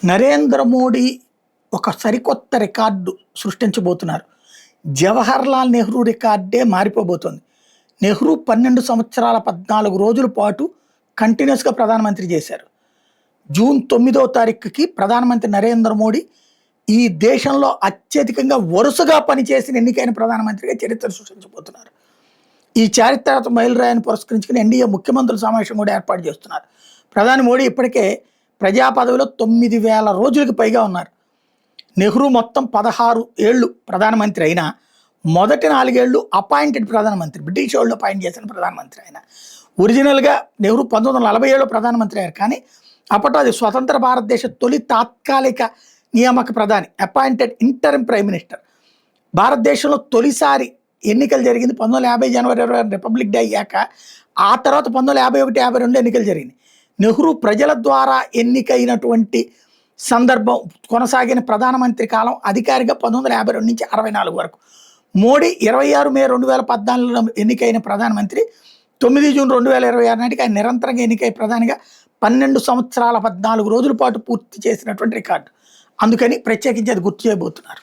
నరేంద్ర మోడీ ఒక సరికొత్త రికార్డు సృష్టించబోతున్నారు. జవహర్లాల్ నెహ్రూ రికార్డే మారిపోబోతోంది. నెహ్రూ 12 సంవత్సరాల 14 రోజుల పాటు కంటిన్యూస్గా ప్రధానమంత్రి చేశారు. జూన్ 9వ తారీఖుకి ప్రధానమంత్రి నరేంద్ర మోడీ ఈ దేశంలో అత్యధికంగా వరుసగా పనిచేసిన ఎన్నికైన ప్రధానమంత్రిగా చరిత్ర సృష్టించబోతున్నారు. ఈ చారిత్రక మైలురాయిని పురస్కరించుకుని ఎన్డీఏ ముఖ్యమంత్రుల సమావేశం కూడా ఏర్పాటు చేస్తున్నారు. ప్రధాని మోడీ ఇప్పటికే ప్రజా పదవిలో 9,000 రోజులకు పైగా ఉన్నారు. నెహ్రూ మొత్తం 16 ఏళ్ళు ప్రధానమంత్రి అయినా మొదటి 4 ఏళ్ళు అపాయింటెడ్ ప్రధానమంత్రి, బ్రిటిష్ వాళ్ళు అపాయింట్ చేసిన ప్రధానమంత్రి అయినా. ఒరిజినల్గా నెహ్రూ 1947లో ప్రధానమంత్రి అయ్యారు, కానీ అప్పట్లో అది స్వతంత్ర భారతదేశ తొలి తాత్కాలిక నియామక ప్రధాని, అపాయింటెడ్ ఇంటరిమ్ ప్రైమ్ మినిస్టర్. భారతదేశంలో తొలిసారి ఎన్నికలు జరిగింది 1950 జనవరి 20 రిపబ్లిక్ డే అయ్యాక. ఆ తర్వాత 1951, 52 ఎన్నికలు జరిగింది. నెహ్రూ ప్రజల ద్వారా ఎన్నికైనటువంటి సందర్భం కొనసాగిన ప్రధానమంత్రి కాలం అధికారిగా 1952 నుంచి 64 వరకు. మోడీ 26 మే 2014లో ఎన్నికైన ప్రధానమంత్రి. 9 జూన్ 2026 నాటికి ఆయన నిరంతరంగా ఎన్నికై ప్రధానిగా 12 సంవత్సరాల 14 రోజుల పాటు పూర్తి చేసినటువంటి రికార్డు. అందుకని ప్రత్యేకించి అది గుర్తు చేయబోతున్నారు.